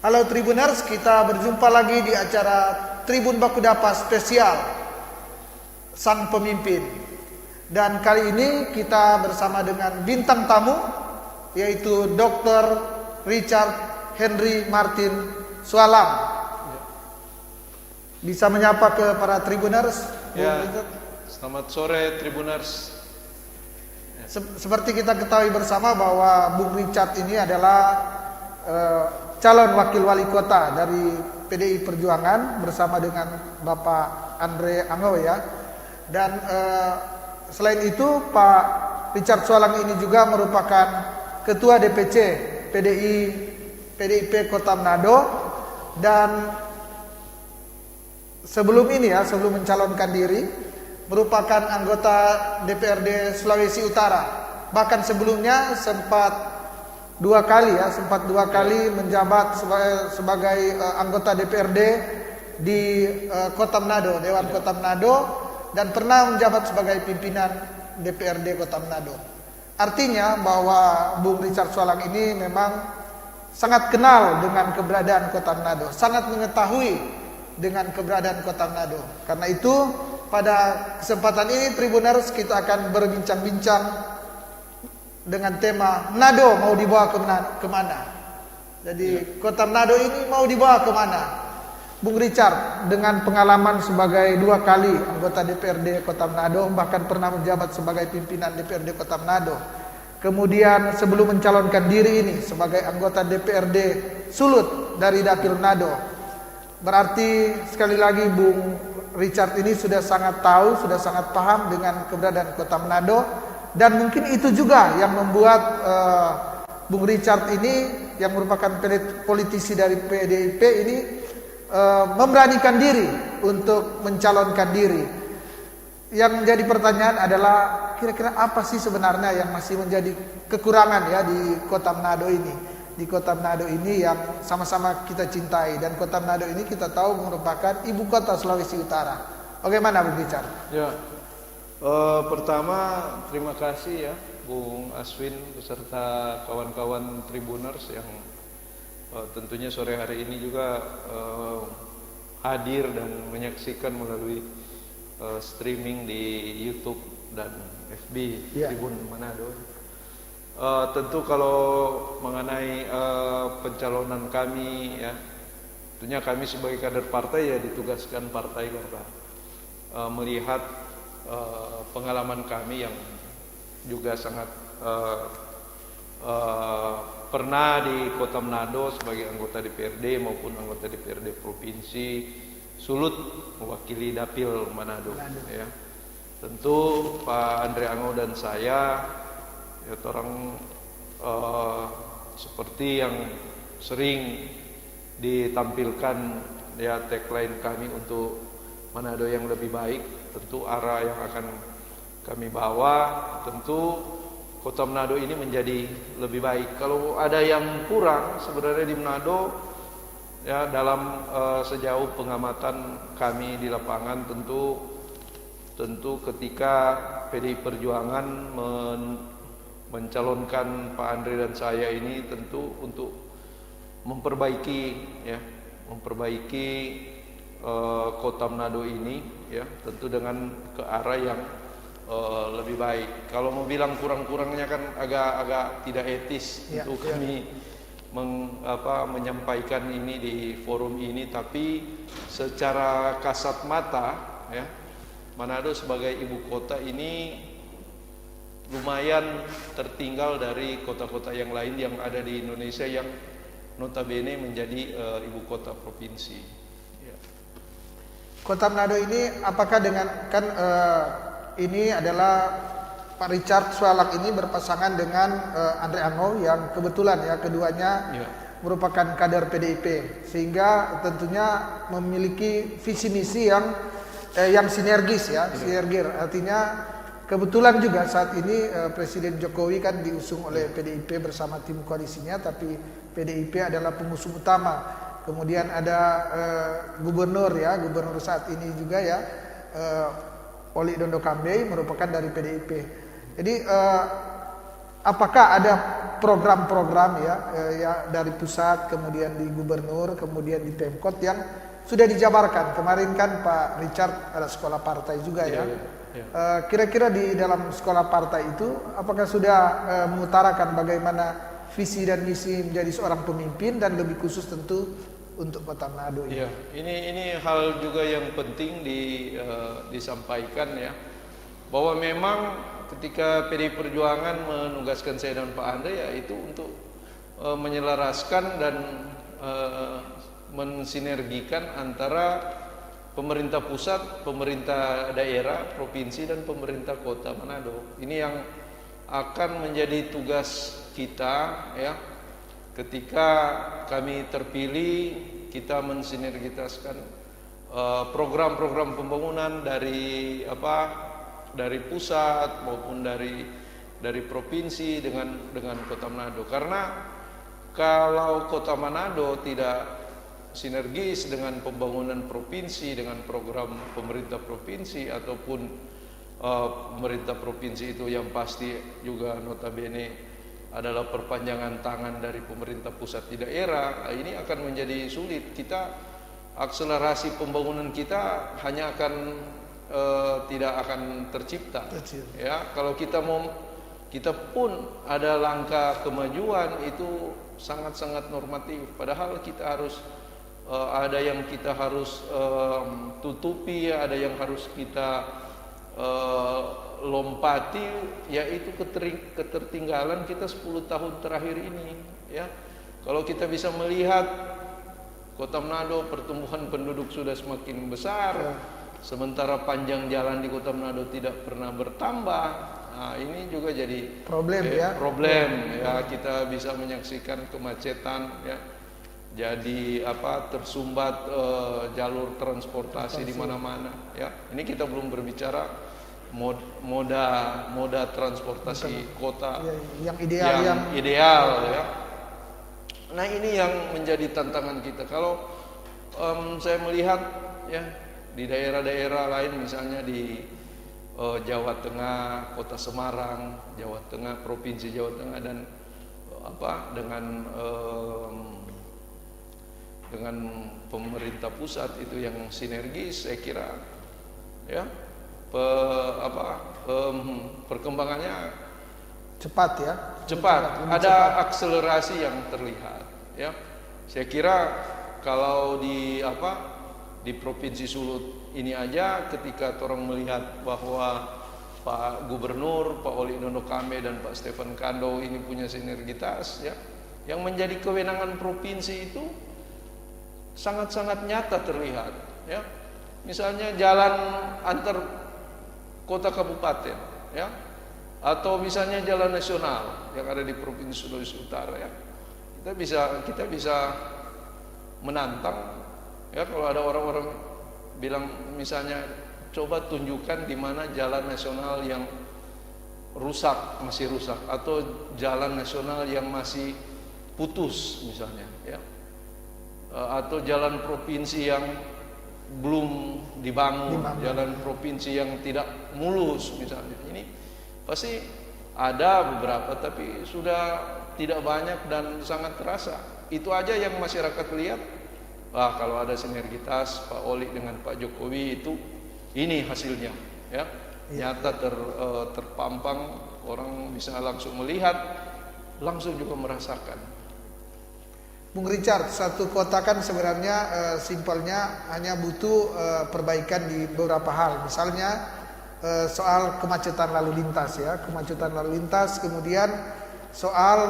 Halo Tribuners, kita berjumpa lagi di acara Tribun Bakudapa spesial Sang Pemimpin. Dan kali ini kita bersama dengan bintang tamu, yaitu Dr. Richard Henry Martin Sualam. Bisa menyapa ke para Tribuners? Ya, selamat sore Tribuners. Seperti kita ketahui bersama bahwa Bung Richard ini adalah calon wakil wali kota dari PDI Perjuangan bersama dengan Bapak Andre Ango ya. Dan selain itu Pak Richard Sualam ini juga merupakan Ketua DPC PDIP Kota Manado. Dan sebelum ini ya, sebelum mencalonkan diri, merupakan anggota DPRD Sulawesi Utara. Bahkan sebelumnya sempat dua kali menjabat sebagai anggota DPRD di Kota Manado, Dewan Kota Manado, dan pernah menjabat sebagai pimpinan DPRD Kota Manado. Artinya bahwa Bung Richard Sualam ini memang sangat kenal dengan keberadaan Kota Manado, sangat mengetahui dengan keberadaan Kota Manado. Karena itu pada kesempatan ini Tribuners kita akan berbincang-bincang dengan tema Manado mau dibawa kemana. Jadi Kota Manado ini mau dibawa kemana? Bung Richard dengan pengalaman sebagai dua kali anggota DPRD Kota Manado, bahkan pernah menjabat sebagai pimpinan DPRD Kota Manado. Kemudian sebelum mencalonkan diri ini sebagai anggota DPRD Sulut dari Dapil Manado. Berarti sekali lagi Bung Richard ini sudah sangat tahu, sudah sangat paham dengan keberadaan Kota Manado. Dan mungkin itu juga yang membuat Bung Richard ini yang merupakan politisi dari PDIP ini memberanikan diri untuk mencalonkan diri. Yang menjadi pertanyaan adalah kira-kira apa sih sebenarnya yang masih menjadi kekurangan ya di Kota Manado ini. Di Kota Manado ini yang sama-sama kita cintai, dan Kota Manado ini kita tahu merupakan ibu kota Sulawesi Utara. Bagaimana Bung Richard? Ya. Pertama terima kasih ya Bung Aswin beserta kawan-kawan Tribuners yang tentunya sore hari ini juga hadir dan menyaksikan melalui streaming di YouTube dan FB Tribun Manado. Tentu kalau mengenai pencalonan kami ya, tentunya kami sebagai kader partai ya ditugaskan partai karena melihat pengalaman kami yang juga sangat pernah di Kota Manado sebagai anggota DPRD maupun anggota DPRD Provinsi Sulut mewakili Dapil Manado. Ya. Tentu Pak Andre Ango dan saya ya orang seperti yang sering ditampilkan ya tagline kami untuk Manado yang lebih baik. Tentu arah yang akan kami bawa, tentu Kota Manado ini menjadi lebih baik. Kalau ada yang kurang sebenarnya di Manado ya dalam sejauh pengamatan kami di lapangan, tentu ketika PDI Perjuangan mencalonkan Pak Andre dan saya ini tentu untuk memperbaiki Kota Manado ini ya tentu dengan ke arah yang lebih baik. Kalau mau bilang kurang-kurangnya kan agak tidak etis untuk kami menyampaikan ini di forum ini, tapi secara kasat mata ya Manado sebagai ibu kota ini lumayan tertinggal dari kota-kota yang lain yang ada di Indonesia yang notabene menjadi ibu kota provinsi. Kota Manado ini apakah dengan ini adalah Pak Richard Sualam ini berpasangan dengan Andre Ango yang kebetulan ya keduanya merupakan kader PDIP, sehingga tentunya memiliki visi misi yang sinergis ya, sinergir. Artinya kebetulan juga saat ini Presiden Jokowi kan diusung oleh PDIP bersama tim koalisinya, tapi PDIP adalah pengusung utama. Kemudian ada gubernur saat ini juga ya, Oli Dondo Kambe merupakan dari PDIP. Jadi apakah ada program-program ya dari pusat, kemudian di gubernur, kemudian di Pemkot yang sudah dijabarkan. Kemarin kan Pak Richard ada sekolah partai juga ya. Kira-kira di dalam sekolah partai itu apakah sudah mengutarakan bagaimana visi dan misi menjadi seorang pemimpin dan lebih khusus tentu untuk Kota Manado ini? Ya, ini hal juga yang penting disampaikan ya, bahwa memang ketika PDI Perjuangan menugaskan saya dan Pak Andre ya itu untuk menyelaraskan dan mensinergikan antara pemerintah pusat, pemerintah daerah, provinsi dan pemerintah Kota Manado. Ini yang akan menjadi tugas kita ya. Ketika kami terpilih, kita mensinergitaskan program-program pembangunan dari pusat maupun dari provinsi dengan Kota Manado. Karena kalau Kota Manado tidak sinergis dengan pembangunan provinsi, dengan program pemerintah provinsi ataupun pemerintah provinsi itu yang pasti juga notabene adalah perpanjangan tangan dari pemerintah pusat di daerah, ini akan menjadi sulit. Kita akselerasi pembangunan kita hanya akan tidak akan tercipta. Ya, kalau kita pun ada langkah kemajuan itu sangat-sangat normatif. Padahal kita harus ada yang kita harus tutupi, ada yang harus kita lompati, yaitu ketertinggalan kita 10 tahun terakhir ini ya. Kalau kita bisa melihat Kota Manado pertumbuhan penduduk sudah semakin besar, sementara panjang jalan di Kota Manado tidak pernah bertambah. Nah, ini juga jadi problem ya. Kita bisa menyaksikan kemacetan ya. Jadi tersumbat jalur transportasi di mana-mana ya. Ini kita belum berbicara moda transportasi kota yang ideal ya. Nah, ini yang menjadi tantangan kita. Kalau saya melihat ya di daerah-daerah lain, misalnya di Jawa Tengah, Kota Semarang, Jawa Tengah, Provinsi Jawa Tengah, dan dengan pemerintah pusat itu yang sinergis, saya kira ya perkembangannya cepat ya. Ada akselerasi yang terlihat ya. Saya kira kalau di Provinsi Sulut ini aja, ketika orang melihat bahwa Pak Gubernur, Pak Oli Dondo Kame dan Pak Stefan Kando ini punya sinergitas ya, yang menjadi kewenangan provinsi itu sangat-sangat nyata terlihat ya. Misalnya jalan antar kota kabupaten ya, atau misalnya jalan nasional yang ada di Provinsi Sulawesi Utara ya. Kita bisa menantang ya, kalau ada orang-orang bilang misalnya coba tunjukkan di mana jalan nasional yang masih rusak, atau jalan nasional yang masih putus misalnya ya. Atau jalan provinsi yang belum dibangun, jalan provinsi yang tidak mulus misalnya. Ini pasti ada beberapa, tapi sudah tidak banyak dan sangat terasa. Itu aja yang masyarakat lihat. Kalau ada sinergitas Pak Oli dengan Pak Jokowi, itu ini hasilnya ya. Nyata terpampang, orang bisa langsung melihat, langsung juga merasakan. Bung Richard, satu kota kan sebenarnya simpelnya hanya butuh perbaikan di beberapa hal. Misalnya soal kemacetan lalu lintas ya, kemudian soal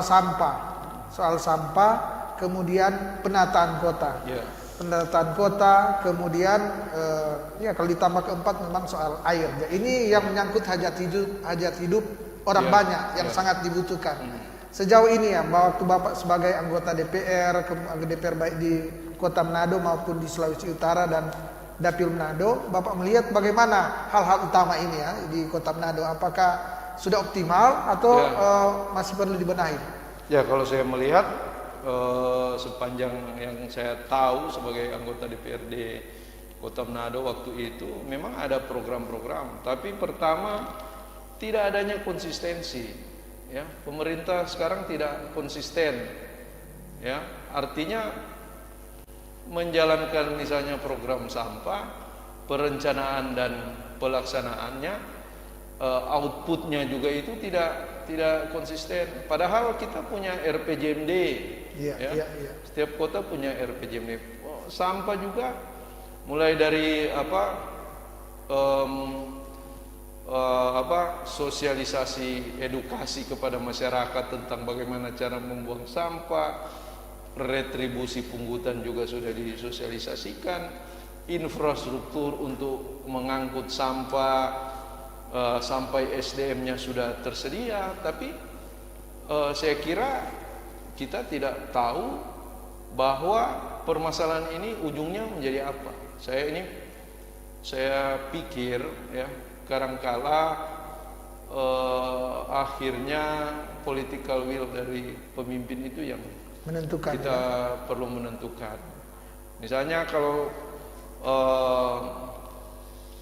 sampah, kemudian penataan kota. Penataan kota, kemudian ya kalau ditambah keempat memang soal air. Ini yang menyangkut hajat hidup orang banyak yang sangat dibutuhkan. Sejauh ini ya, waktu Bapak sebagai anggota DPR baik di Kota Manado maupun di Sulawesi Utara dan Dapil Manado, Bapak melihat bagaimana hal-hal utama ini ya di Kota Manado? Apakah sudah optimal atau masih perlu dibenahi? Ya, kalau saya melihat sepanjang yang saya tahu sebagai anggota DPRD Kota Manado waktu itu memang ada program-program, tapi pertama tidak adanya konsistensi ya, pemerintah sekarang tidak konsisten, ya, artinya menjalankan misalnya program sampah, perencanaan dan pelaksanaannya, outputnya juga itu tidak konsisten. Padahal kita punya RPJMD, Iya, ya, iya, iya. setiap kota punya RPJMD. Sampah juga mulai dari sosialisasi edukasi kepada masyarakat tentang bagaimana cara membuang sampah, retribusi pungutan juga sudah disosialisasikan, infrastruktur untuk mengangkut sampah sampai SDM-nya sudah tersedia, tapi saya kira kita tidak tahu bahwa permasalahan ini ujungnya menjadi apa. Saya pikir, ya, kadangkala akhirnya political will dari pemimpin itu yang Menentukan. kita perlu menentukan. Misalnya kalau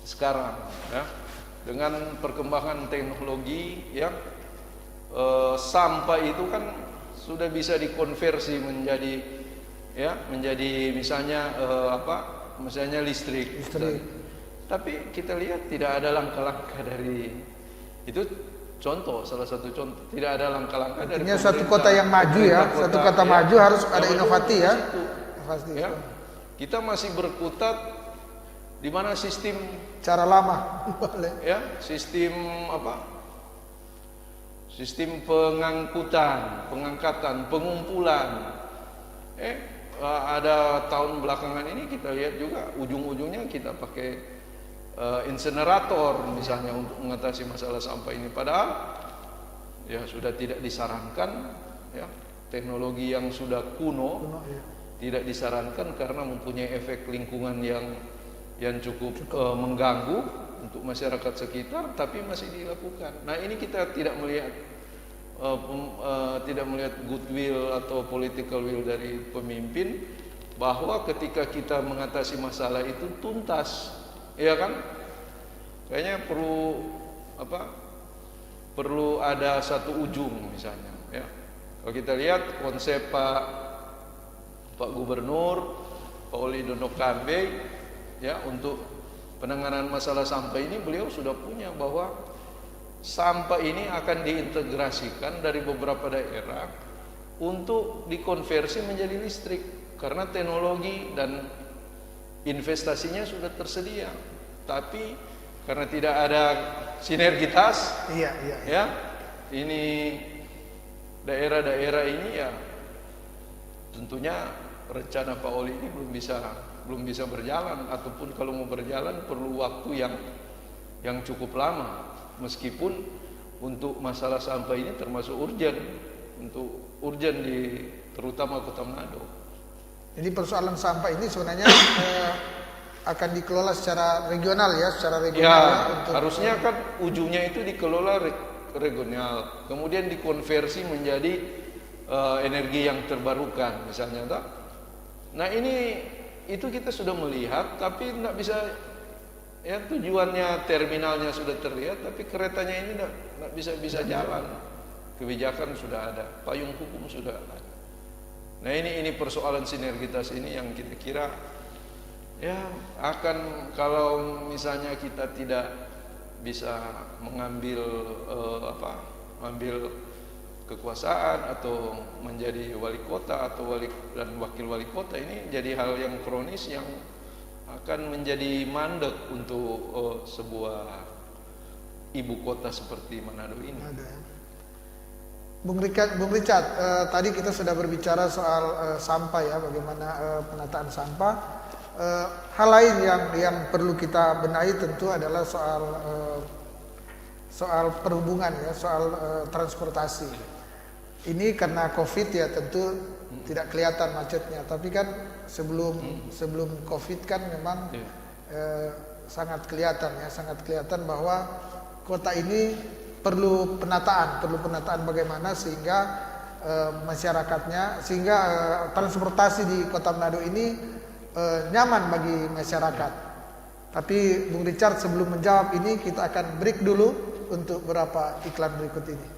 sekarang, ya, dengan perkembangan teknologi, ya, sampah itu kan sudah bisa dikonversi menjadi, ya, menjadi misalnya misalnya listrik. Tapi kita lihat tidak ada langkah-langkah dari itu. Contoh, salah satu contoh, tidak ada langkah-langkah dari Artinya suatu kota yang maju, ya, satu kota maju harus ada inovasi, ya. Ya. Kita masih berkutat di mana sistem Cara lama. ya, sistem sistem pengangkatan, pengumpulan. Ada tahun belakangan ini kita lihat juga ujung-ujungnya kita pakai insenerator misalnya untuk mengatasi masalah sampah ini, padahal ya sudah tidak disarankan, ya, teknologi yang sudah kuno Ya. tidak disarankan karena mempunyai efek lingkungan yang cukup mengganggu untuk masyarakat sekitar, tapi masih dilakukan. Nah, ini kita tidak melihat goodwill atau political will dari pemimpin bahwa ketika kita mengatasi masalah itu tuntas, ya kan? Kayaknya perlu ada satu ujung misalnya, ya. Kalau kita lihat konsep Pak Gubernur Pak Oli Dondo Kambe, ya, untuk penanganan masalah sampah ini, beliau sudah punya bahwa sampah ini akan diintegrasikan dari beberapa daerah untuk dikonversi menjadi listrik karena teknologi dan investasinya sudah tersedia. Tapi karena tidak ada sinergitas, ya, ini daerah-daerah ini, ya, tentunya rencana Pak Oli ini belum bisa berjalan, ataupun kalau mau berjalan perlu waktu yang cukup lama. Meskipun untuk masalah sampah ini termasuk urgen terutama Kota Manado. Jadi persoalan sampah ini sebenarnya akan dikelola secara regional, ya, Ya, harusnya kan ujungnya itu dikelola regional, kemudian dikonversi menjadi energi yang terbarukan misalnya, tak? Nah, itu kita sudah melihat, tapi tidak bisa, ya, tujuannya terminalnya sudah terlihat, tapi keretanya ini tidak bisa jalan. Kebijakan sudah ada, payung hukum sudah ada. Nah, ini persoalan sinergitas ini yang kita kira, ya, akan, kalau misalnya kita tidak bisa mengambil ambil kekuasaan atau menjadi wali kota atau dan wakil wali kota, ini jadi hal yang kronis yang akan menjadi mandek untuk sebuah ibu kota seperti Manado ini. Bung Richard, tadi kita sudah berbicara soal sampah, ya, bagaimana penataan sampah. Hal lain yang perlu kita benahi tentu adalah soal perhubungan, ya, soal transportasi. Ini karena COVID, ya, tentu tidak kelihatan macetnya, tapi kan sebelum COVID kan memang sangat kelihatan, ya, sangat kelihatan bahwa kota ini perlu penataan bagaimana sehingga masyarakatnya, sehingga transportasi di Kota Manado ini nyaman bagi masyarakat. Tapi Bung Richard, sebelum menjawab ini, kita akan break dulu untuk beberapa iklan berikut ini.